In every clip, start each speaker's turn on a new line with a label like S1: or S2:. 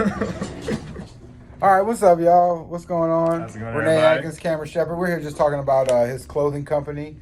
S1: All right, what's up, y'all? What's going on?
S2: How's it going,
S1: Renee
S2: everybody?
S1: Atkins, Cameron Shepard. We're here just talking about his clothing company.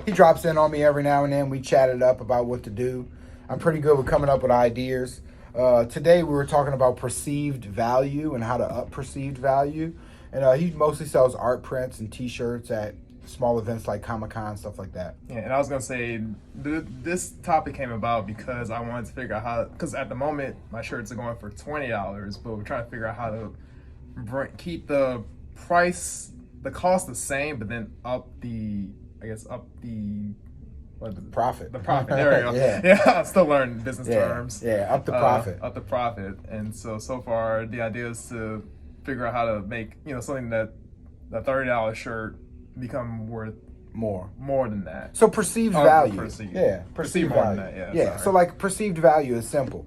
S1: He drops in on me every now and then. We chatted up about what to do. I'm pretty good with coming up with ideas. Today we were talking about perceived value and how to up perceived value. And he mostly sells art prints and T-shirts at small events like Comic-Con, stuff like that.
S2: Yeah, and I was gonna say this topic came about because I wanted to figure out how. Because at the moment my shirts are going for $20, but we're trying to figure out how to keep the price, the cost the same, but then up the
S1: Profit.
S2: The profit. There we go.
S1: Yeah.
S2: I'm still learning business terms.
S1: Yeah, up the profit.
S2: Up the profit. And so far the idea is to figure out how to make something that the $30 shirt become worth more than that.
S1: So perceived value.
S2: Perceived
S1: value.
S2: More than that, yeah.
S1: So like perceived value is simple.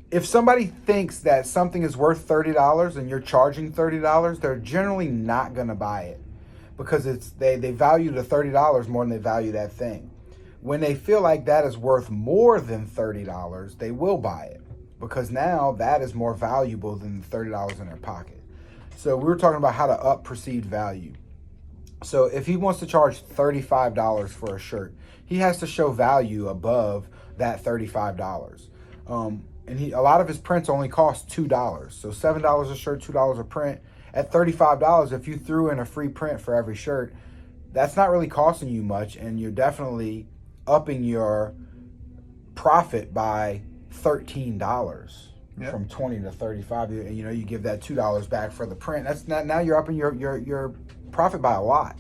S1: If somebody thinks that something is worth $30 and you're charging $30, they're generally not going to buy it because they value the $30 more than they value that thing. When they feel like that is worth more than $30, they will buy it because now that is more valuable than the $30 in their pocket. So we were talking about how to up perceived value. So if he wants to charge $35 for a shirt, he has to show value above that $35. And a lot of his prints only cost $2. So $7 a shirt, $2 a print. At $35, if you threw in a free print for every shirt, that's not really costing you much, and you're definitely upping your profit by $13. Yep. From 20 to 35, you give that $2 back for the print. That's not, now you're upping your profit by a lot.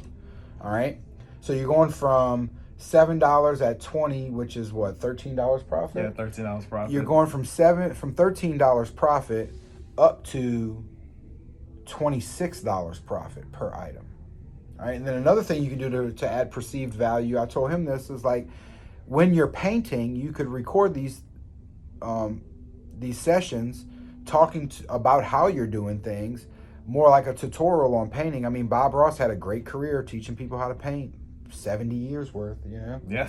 S1: All right, so you're going from $7 at 20, which is what, $13 profit?
S2: Yeah, $13 profit.
S1: You're going from $13 profit up to $26 profit per item. All right, and then another thing you can do to add perceived value, I told him this, is like when you're painting, you could record these sessions talking about how you're doing things, more like a tutorial on painting. I mean, Bob Ross had a great career teaching people how to paint, 70 years worth,
S2: Yeah,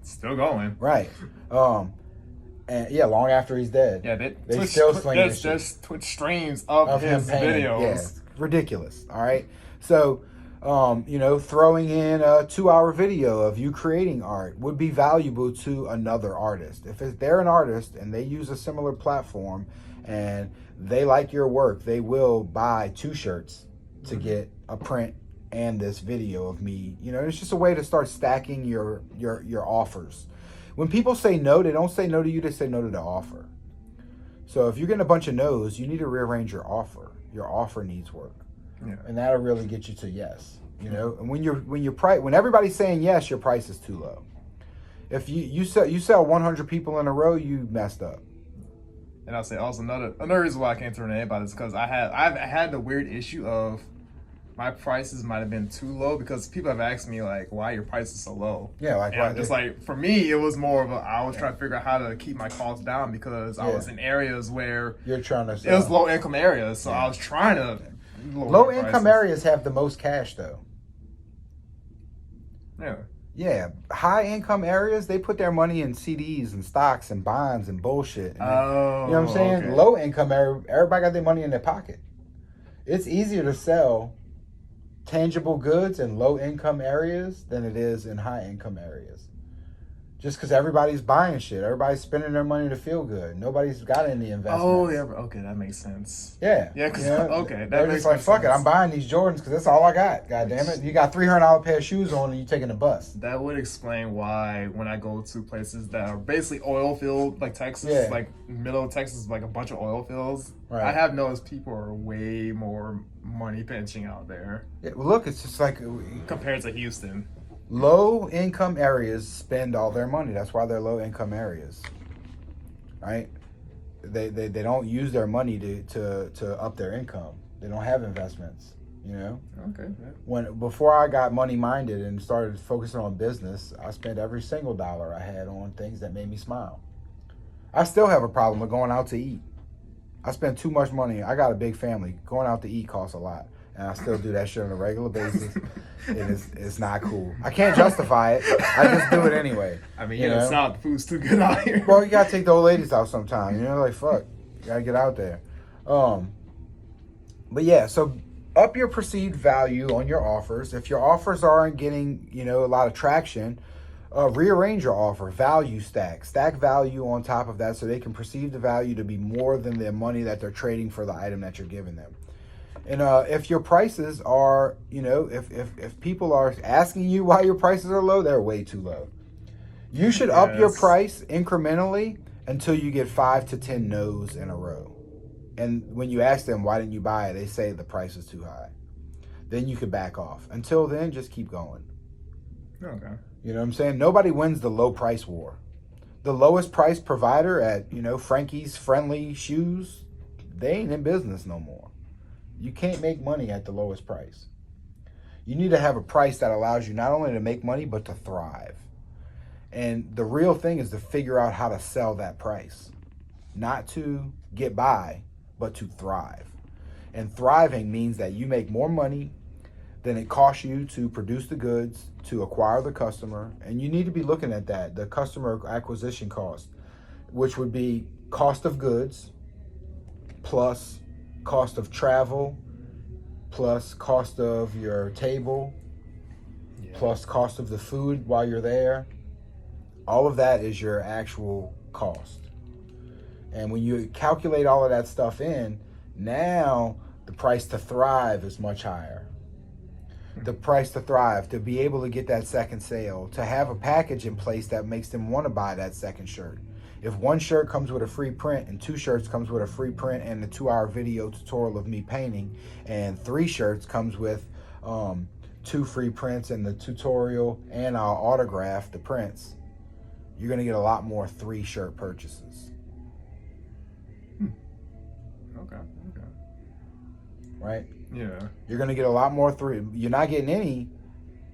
S2: still going.
S1: Right. And yeah, long after he's dead.
S2: Yeah,
S1: they still sling this shit.
S2: There's Twitch streams of his videos.
S1: Yeah, ridiculous. All right. So, throwing in a 2-hour video of you creating art would be valuable to another artist. If they're an artist and they use a similar platform and they like your work, they will buy 2 shirts to get a print and this video of me. It's just a way to start stacking your offers. When people say no, they don't say no to you, they say no to the offer. So if you're getting a bunch of no's, you need to rearrange your offer. Your offer needs work.
S2: Yeah.
S1: And that'll really get you to yes. And when everybody's saying yes, your price is too low. If you sell 100 people in a row, you messed up.
S2: And I'll say also another reason why I came to Renee about this because I've had the weird issue of my prices might have been too low because people have asked me like why your price is so low.
S1: Yeah, like
S2: and
S1: why?
S2: Just like for me, it was more of I was trying to figure out how to keep my costs down because I was in areas where
S1: you're trying to sell.
S2: It was low income areas, so I was trying to.
S1: Low income areas have the most cash though.
S2: Yeah.
S1: Yeah, high income areas, they put their money in CDs and stocks and bonds and bullshit. And you know what I'm saying? Okay. Low income area, everybody got their money in their pocket. It's easier to sell tangible goods in low income areas than it is in high income areas. Just because everybody's buying shit. Everybody's spending their money to feel good. Nobody's got any investments.
S2: Oh, yeah. Okay, that makes sense.
S1: Yeah.
S2: Yeah, because, okay.
S1: They're just like, fuck it, I'm buying these Jordans because that's all I got. God damn it. You got $300 pair of shoes on and you're taking a bus.
S2: That would explain why when I go to places that are basically oil field, like Texas, like middle of Texas, like a bunch of oil fields, right. I have noticed people are way more money pinching out there.
S1: Yeah, well, look, it's just like...
S2: compared to Houston.
S1: Low income areas spend all their money. That's why they're low income areas, right? They don't use their money to up their income. They don't have investments,
S2: Okay. Yeah.
S1: Before I got money minded and started focusing on business, I spent every single dollar I had on things that made me smile. I still have a problem with going out to eat. I spend too much money. I got a big family. Going out to eat costs a lot. And I still do that shit on a regular basis. It's not cool. I can't justify it. I just do it anyway.
S2: I mean, it's not, the food's too good out here.
S1: Well, you gotta take the old ladies out sometime. Like, fuck. Gotta get out there. But yeah, so up your perceived value on your offers. If your offers aren't getting, a lot of traction, rearrange your offer. Value stack value on top of that, so they can perceive the value to be more than the money that they're trading for the item that you're giving them. And if your prices are, if people are asking you why your prices are low, they're way too low. You should up your price incrementally until you get 5 to 10 no's in a row. And when you ask them, why didn't you buy it? They say the price is too high. Then you could back off. Until then, just keep going.
S2: Okay.
S1: You know what I'm saying? Nobody wins the low price war. The lowest price provider at, Frankie's Friendly Shoes, they ain't in business no more. You can't make money at the lowest price. You need to have a price that allows you not only to make money, but to thrive. And the real thing is to figure out how to sell that price. Not to get by, but to thrive. And thriving means that you make more money than it costs you to produce the goods, to acquire the customer. And you need to be looking at that, the customer acquisition cost, which would be cost of goods plus cost of travel plus cost of your table plus cost of the food while you're there. All of that is your actual cost. And when you calculate all of that stuff in, now the price to thrive is much higher. The price to thrive, to be able to get that second sale, to have a package in place that makes them want to buy that second shirt. If one shirt comes with a free print and 2 shirts comes with a free print and a 2-hour video tutorial of me painting, and 3 shirts comes with 2 free prints and the tutorial, and I'll autograph the prints, you're going to get a lot more 3 shirt purchases.
S2: Okay.
S1: Right?
S2: Yeah.
S1: You're going to get a lot more 3. You're not getting any,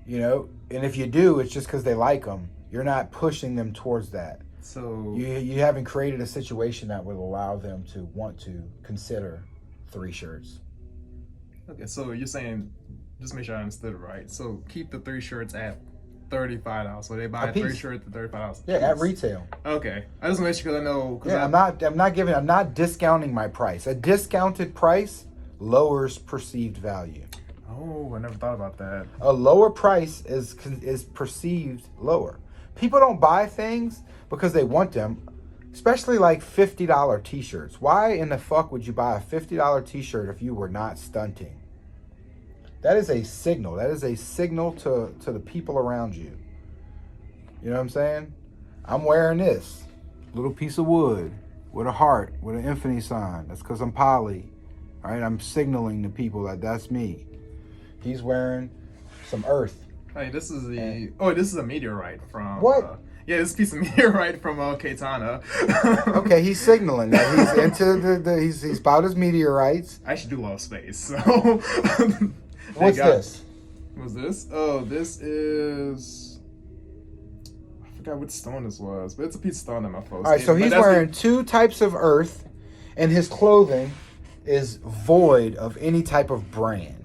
S1: and if you do, it's just because they like them. You're not pushing them towards that.
S2: So
S1: you haven't created a situation that would allow them to want to consider 3 shirts.
S2: Okay, so you're saying, just make sure I understood it right. So keep the 3 shirts at $35. So they buy 3 shirts at $35.
S1: Yeah, at retail.
S2: Okay, I just make sure because I know.
S1: Yeah, I'm not discounting my price. A discounted price lowers perceived value.
S2: Oh, I never thought about that.
S1: A lower price is perceived lower. People don't buy things because they want them, especially like $50 t-shirts. Why in the fuck would you buy a $50 t-shirt if you were not stunting? That is a signal. That is a signal to the people around you. You know what I'm saying? I'm wearing this little piece of wood with a heart, with an infinity sign. That's because I'm poly. All right, I'm signaling to people that that's me. He's wearing some earth.
S2: Hey, this is this is a meteorite from
S1: what?
S2: Yeah, this piece of meteorite from Katana.
S1: Okay, he's signaling that he's into he's about his meteorites.
S2: I actually do love space. So
S1: what's this?
S2: What's this? Oh, this is, I forgot what stone this was, but it's a piece of stone that my folks.
S1: All right, so he's wearing 2 types of earth, and his clothing is void of any type of brand.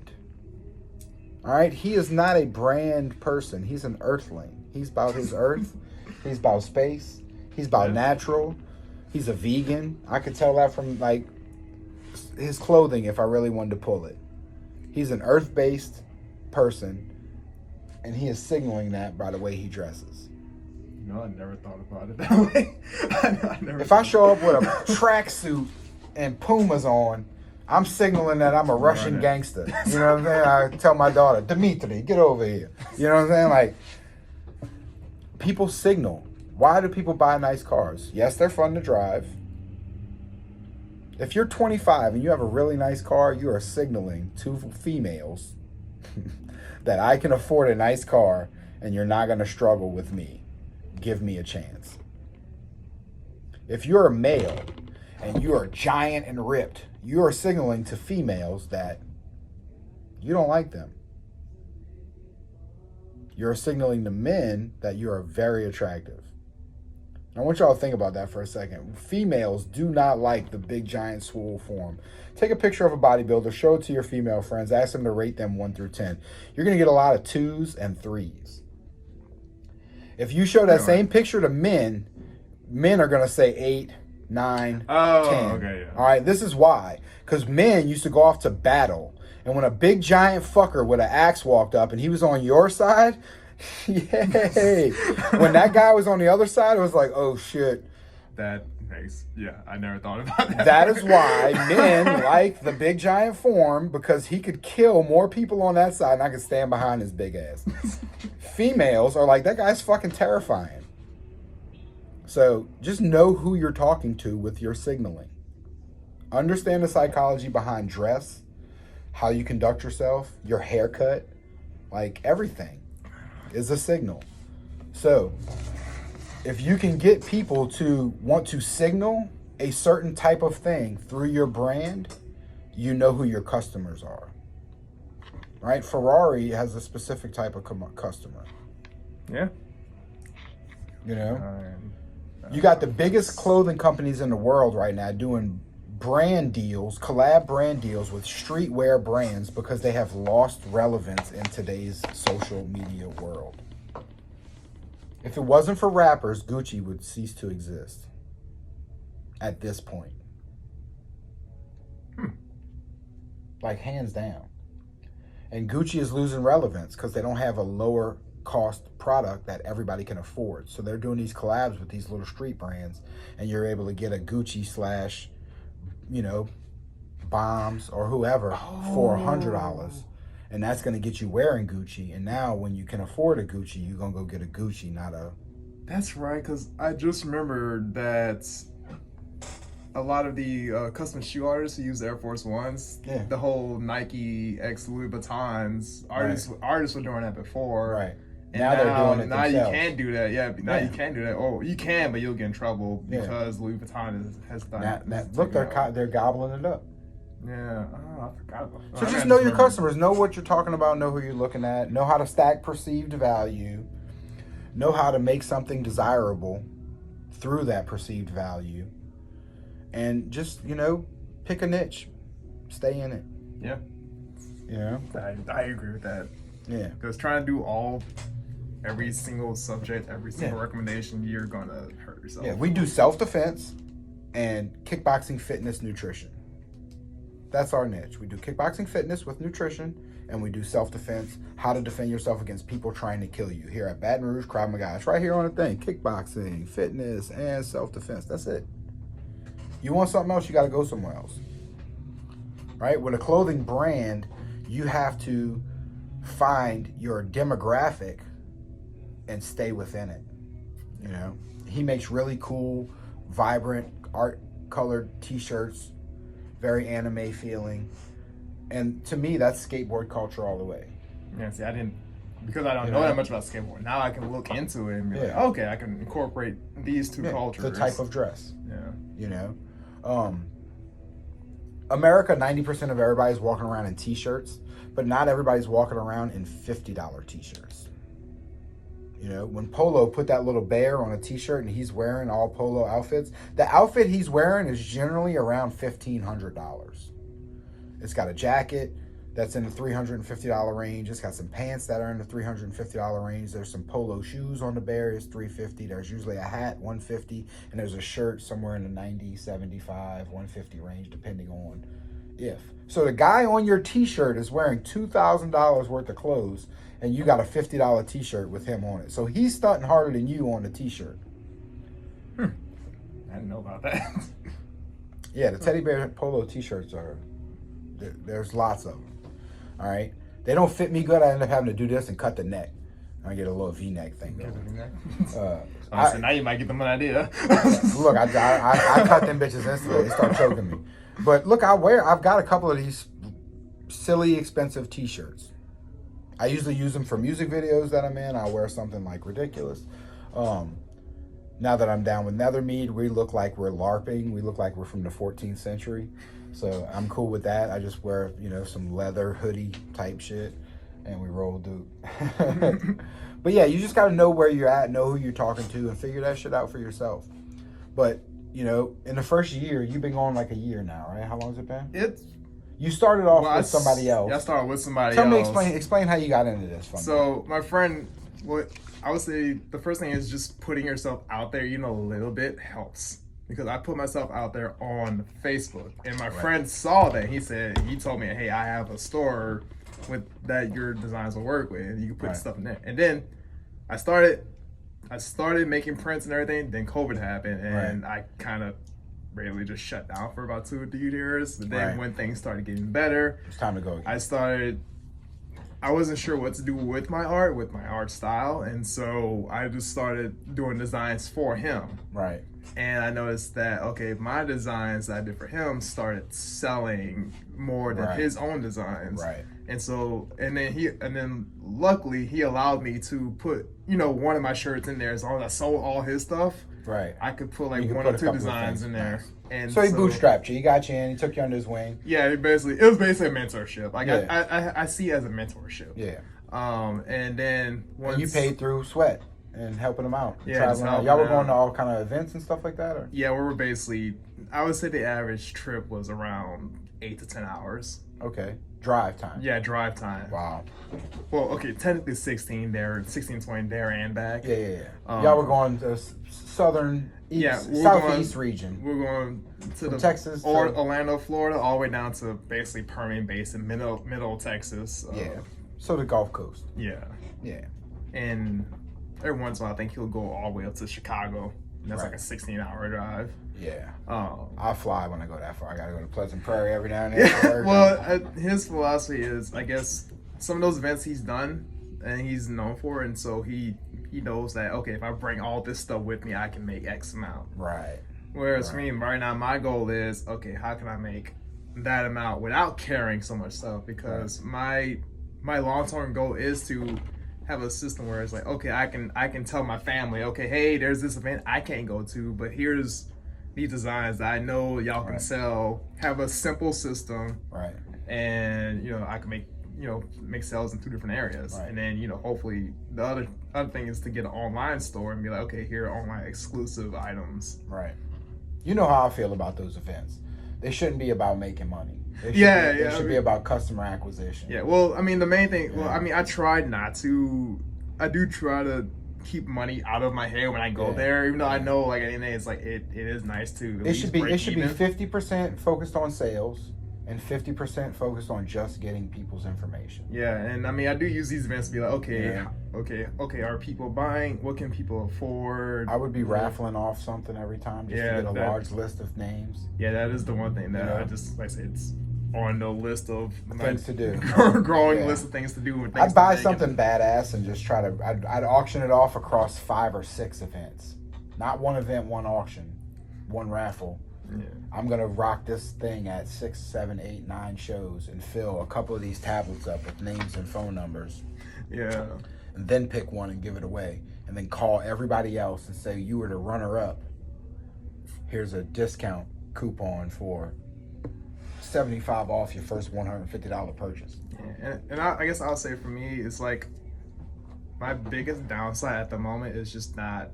S1: All right, he is not a brand person. He's an earthling. He's about his earth. He's about space. He's about natural. He's a vegan. I could tell that from like his clothing if I really wanted to pull it. He's an earth-based person, and he is signaling that by the way he dresses.
S2: No, I never thought about it that way.
S1: If I show up with a tracksuit and Pumas on, I'm signaling that I'm a Russian gangster. You know what I'm saying? I tell my daughter, Dmitry, get over here. You know what I'm saying? Like, people signal. Why do people buy nice cars? Yes, they're fun to drive. If you're 25 and you have a really nice car, you are signaling to females that I can afford a nice car and you're not going to struggle with me. Give me a chance. If you're a male and you are giant and ripped, you are signaling to females that you don't like them. You're signaling to men that you are very attractive. I want y'all to think about that for a second. Females do not like the big, giant, swole form. Take a picture of a bodybuilder, show it to your female friends, ask them to rate them 1 through 10. You're going to get a lot of 2s and 3s. If you show that same picture to men, men are going to say 8, 9,
S2: Oh,
S1: 10.
S2: okay, yeah.
S1: All right, this is why. Because men used to go off to battle. And when a big giant fucker with an axe walked up and he was on your side, yay. When that guy was on the other side, it was like, oh shit.
S2: That makes, I never thought about that.
S1: That is why men like the big giant form, because he could kill more people on that side and I could stand behind his big ass. Females are like, that guy's fucking terrifying. So just know who you're talking to with your signaling. Understand the psychology behind dress, how you conduct yourself, your haircut, like everything is a signal. So if you can get people to want to signal a certain type of thing through your brand, you know who your customers are. Right? Ferrari has a specific type of customer.
S2: Yeah.
S1: You know? You got the biggest clothing companies in the world right now doing brand deals, collab brand deals with streetwear brands because they have lost relevance in today's social media world. If it wasn't for rappers, Gucci would cease to exist at this point. Like, hands down. And Gucci is losing relevance because they don't have a lower cost product that everybody can afford. So they're doing these collabs with these little street brands, and you're able to get a Gucci / Bombs or whoever for $100. And that's going to get you wearing Gucci. And now when you can afford a Gucci, you're going to go get a Gucci, not a...
S2: That's right, because I just remembered that a lot of the custom shoe artists who use Air Force Ones, the whole Nike X Louis Vuittons, artists were doing that before.
S1: Right.
S2: And
S1: now they're doing it
S2: now
S1: themselves.
S2: you can't do that. Yeah, now you can't do that. Oh, you can, but you'll get in trouble because Louis Vuitton has done.
S1: Look, they're gobbling it up.
S2: Yeah, I forgot about that.
S1: So just know your customers, know what you're talking about, know who you're looking at, know how to stack perceived value, know how to make something desirable through that perceived value, and just, pick a niche, stay in it.
S2: Yeah. I agree with that.
S1: Yeah.
S2: Because trying to do every single subject, every single recommendation, you're going to hurt yourself.
S1: Yeah, we do self-defense and kickboxing, fitness, nutrition. That's our niche. We do kickboxing fitness with nutrition, and we do self-defense, how to defend yourself against people trying to kill you. Here at Baton Rouge Krav Maga. It's right here on the thing. Kickboxing, fitness, and self-defense. That's it. You want something else, you got to go somewhere else. Right? With a clothing brand, you have to find your demographic and stay within it. He makes really cool, vibrant, art-colored t-shirts, very anime feeling, and to me that's skateboard culture all the way.
S2: Yeah, see, because I don't know that much about skateboard. Now I can look into it and be like, okay, I can incorporate these two cultures.
S1: The type of dress.
S2: Yeah.
S1: America, 90% of everybody's walking around in t-shirts, but not everybody's walking around in $50 t-shirts. When Polo put that little bear on a t-shirt and he's wearing all Polo outfits, the outfit he's wearing is generally around $1,500. It's got a jacket that's in the $350 range. It's got some pants that are in the $350 range. There's some Polo shoes on the bear, it's $350. There's usually a hat, $150, and there's a shirt somewhere in the $90, $75, $150 range, depending on if. So the guy on your t-shirt is wearing $2,000 worth of clothes, and you got a $50 t-shirt with him on it. So he's stunting harder than you on the t-shirt.
S2: I didn't know about that.
S1: Yeah, the teddy bear Polo t-shirts there's lots of them. All right? They don't fit me good. I end up having to do this and cut the neck. I get a little V-neck thing going.
S2: Now you might get them an idea.
S1: Look, I cut them bitches instantly. They start choking me. But look, I've got a couple of these silly, expensive t-shirts. I usually use them for music videos that I'm in. I'll wear something like ridiculous. Now that I'm down with Nethermead, we look like we're LARPing. We look like we're from the 14th century. So I'm cool with that. I just wear, some leather hoodie type shit, and we roll dude. But yeah, you just got to know where you're at, know who you're talking to, and figure that shit out for yourself. But, in the first year, you've been going like a year now, right? How long has it been? You started off with somebody else.
S2: Yeah, I started with somebody else.
S1: Tell me, explain how you got into this.
S2: So my friend, I would say the first thing is just putting yourself out there, a little bit helps. because I put myself out there on Facebook, and my friend saw that. He told me, hey, I have a store with that your designs will work with. You can put stuff in there. And then I started making prints and everything. Then COVID happened, and I kind of really just shut down for about 2 or 3 years. But then when things started getting better,
S1: it's time to go again.
S2: I wasn't sure what to do with my art style, and so I just started doing designs for him.
S1: Right.
S2: And I noticed that, okay, my designs that I did for him started selling more than his own designs.
S1: Right.
S2: And so, and then luckily he allowed me to put, one of my shirts in there. As long as I sold all his stuff,
S1: right,
S2: I could put like one or two designs in there.
S1: Nice. And so he bootstrapped you. He got you in. He took you under his wing.
S2: Yeah, it was basically a mentorship. Like I see it as a mentorship.
S1: Yeah.
S2: And then once
S1: and you paid through sweat and helping him out.
S2: Yeah,
S1: y'all were going to all kind of events and stuff like that, or?
S2: Yeah, we were basically. I would say the average trip was around 8 to 10 hours.
S1: Okay. Drive time.
S2: Yeah, drive time.
S1: Wow.
S2: Well, okay, technically 16 there, 16, 20 there and back.
S1: Yeah. Y'all were going to southern, southeast region.
S2: We're going to
S1: Texas,
S2: or Orlando, Florida, all the way down to basically Permian Basin, middle Texas.
S1: So the Gulf Coast.
S2: Yeah.
S1: Yeah.
S2: And every once in a while, I think he'll go all the way up to Chicago. That's like a 16-hour drive.
S1: Yeah. I'll fly when I go that far. I gotta go to Pleasant Prairie every now and then.
S2: Yeah. Well, his philosophy is, I guess, some of those events he's done and he's known for, and so he knows that, okay, if I bring all this stuff with me, I can make X amount.
S1: Right.
S2: Whereas for me, right now, my goal is, okay, how can I make that amount without carrying so much stuff? Because my long-term goal is to have a system where it's like, okay, I can tell my family, okay, hey, there's this event I can't go to, but here's these designs that I know y'all can sell. Have a simple system,
S1: right?
S2: And I can make sales in 2 different areas, and then hopefully the other thing is to get an online store and be like, okay, here are online exclusive items.
S1: Right. You know how I feel about those events. They shouldn't be about making money. They should be about customer acquisition.
S2: Yeah. Well, I mean, the main thing. Well, I mean, I tried not to. I do try to keep money out of my head when I go there, even though I know, like, at the end of the day, it's like it is nice to.
S1: It should be 50% focused on sales and 50% focused on just getting people's information.
S2: Yeah, and I mean, I do use these events to be like, okay, are people buying? What can people afford?
S1: I would be raffling off something every time just to get a large list of names.
S2: Yeah, that is the one thing that I just, like I said, it's on the list of
S1: things to do.
S2: growing list of things to do.
S1: I'd buy something badass and just try to. I'd auction it off across 5 or 6 events, not one event, one auction, one raffle.
S2: Yeah.
S1: I'm gonna rock this thing at 6, 7, 8, 9 shows and fill a couple of these tablets up with names and phone numbers.
S2: Yeah.
S1: And then pick one and give it away, and then call everybody else and say, you were the runner-up. Here's a discount coupon for $75 off your first $150 purchase.
S2: Yeah. And I guess I'll say for me, it's like my biggest downside at the moment is just not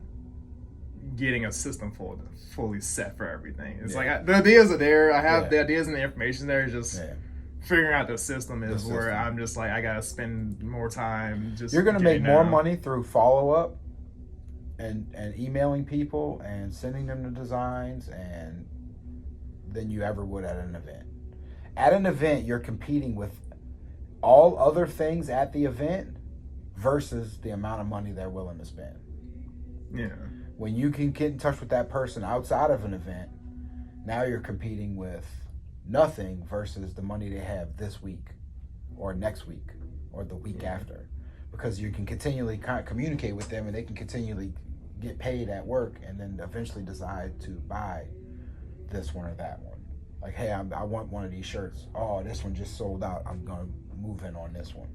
S2: getting a system fully set for everything. It's like the ideas are there. I have the ideas and the information there. Just figuring out the system is where I'm just like, I gotta spend more time.
S1: You're gonna make more money through follow up and emailing people and sending them the designs and than you ever would at an event. At an event, you're competing with all other things at the event versus the amount of money they're willing to spend.
S2: Yeah.
S1: When you can get in touch with that person outside of an event, now you're competing with nothing versus the money they have this week or next week or the week after. Because you can continually communicate with them and they can continually get paid at work and then eventually decide to buy this one or that one. Like, hey, I want one of these shirts. Oh, this one just sold out. I'm going to move in on this one.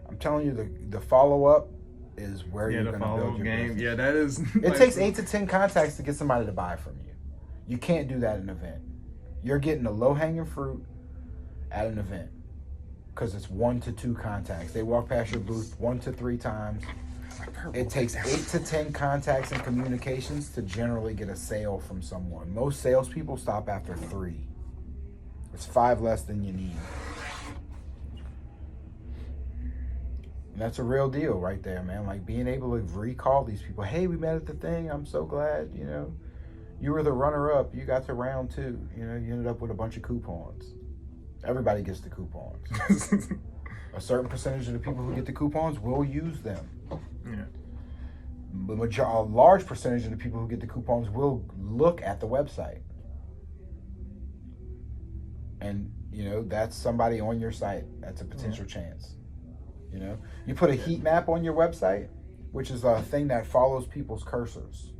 S1: I'm telling you, the follow-up is where you're going to build your business.
S2: Yeah, that is...
S1: It takes 8 to 10 contacts to get somebody to buy from you. You can't do that at an event. You're getting the low-hanging fruit at an event because it's 1 to 2 contacts. They walk past your booth 1 to 3 times. It takes 8 to 10 contacts and communications to generally get a sale from someone. Most salespeople stop after 3. It's 5 less than you need. And that's a real deal right there, man. Like being able to recall these people. Hey, we met at the thing. I'm so glad, You were the runner-up. You got to round 2. You know, you ended up with a bunch of coupons. Everybody gets the coupons. A certain percentage of the people who get the coupons will use them.
S2: Yeah.
S1: A large percentage of the people who get the coupons will look at the website. And, you know, that's somebody on your site. That's a potential chance. You know, you put a heat map on your website, which is a thing that follows people's cursors.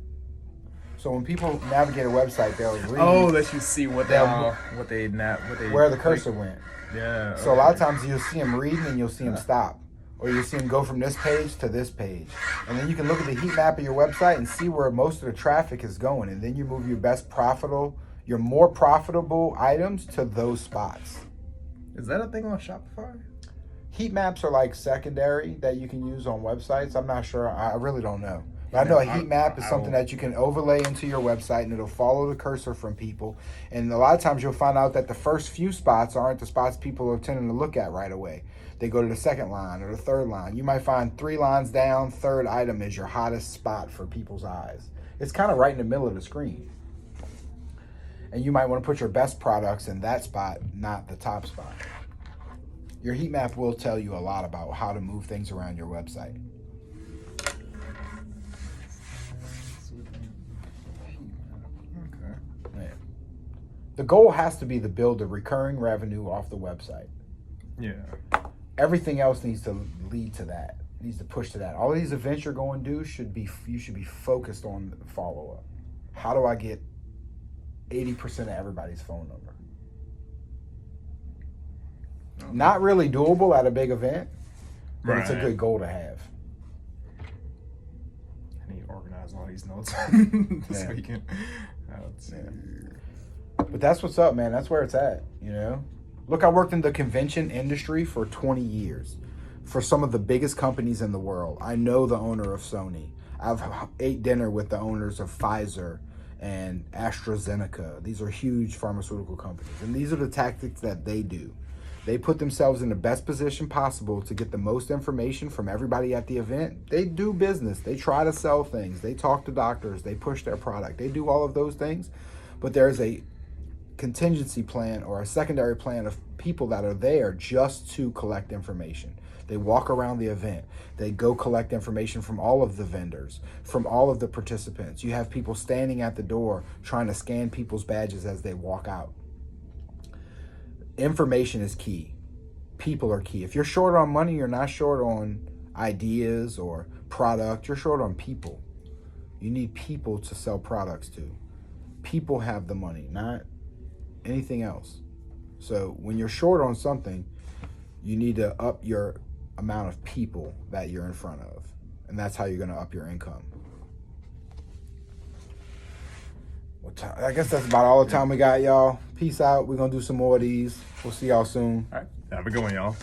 S1: So when people navigate a website, they'll read.
S2: Oh, that you see what they
S1: where the cursor went.
S2: Yeah.
S1: So a lot of times you'll see them reading and you'll see them stop, or you'll see them go from this page to this page, and then you can look at the heat map of your website and see where most of the traffic is going, and then you move your more profitable items to those spots.
S2: Is that a thing on Shopify?
S1: Heat maps are like secondary that you can use on websites. I'm not sure. I really don't know. But I know a heat map is something that you can overlay into your website, and it'll follow the cursor from people. And a lot of times you'll find out that the first few spots aren't the spots people are tending to look at right away. They go to the second line or the third line. You might find 3 lines down, third item is your hottest spot for people's eyes. It's kind of right in the middle of the screen. And you might want to put your best products in that spot, not the top spot. Your heat map will tell you a lot about how to move things around your website. Yeah. The goal has to be to build a recurring revenue off the website.
S2: Yeah.
S1: Everything else needs to lead to that. Needs to push to that. All of these events you're going to do you should be focused on follow-up. How do I get 80% of everybody's phone number? Not really doable at a big event, but it's a good goal to have.
S2: I need to organize all these notes this weekend.
S1: But that's what's up, man. That's where it's at, you know? Look, I worked in the convention industry for 20 years for some of the biggest companies in the world. I know the owner of Sony. I've ate dinner with the owners of Pfizer and AstraZeneca. These are huge pharmaceutical companies, and these are the tactics that they do. They put themselves in the best position possible to get the most information from everybody at the event. They do business. They try to sell things. They talk to doctors. They push their product. They do all of those things. But there's a contingency plan or a secondary plan of people that are there just to collect information. They walk around the event. They go collect information from all of the vendors, from all of the participants. You have people standing at the door trying to scan people's badges as they walk out. Information is key. People are key. If you're short on money, you're not short on ideas or product. You're short on people. You need people to sell products to. People have the money, not anything else. So when you're short on something, you need to up your amount of people that you're in front of. And that's how you're going to up your income. I guess that's about all the time we got, y'all. Peace out. We're going to do some more of these. We'll see y'all soon.
S2: All right. Have a good one, y'all.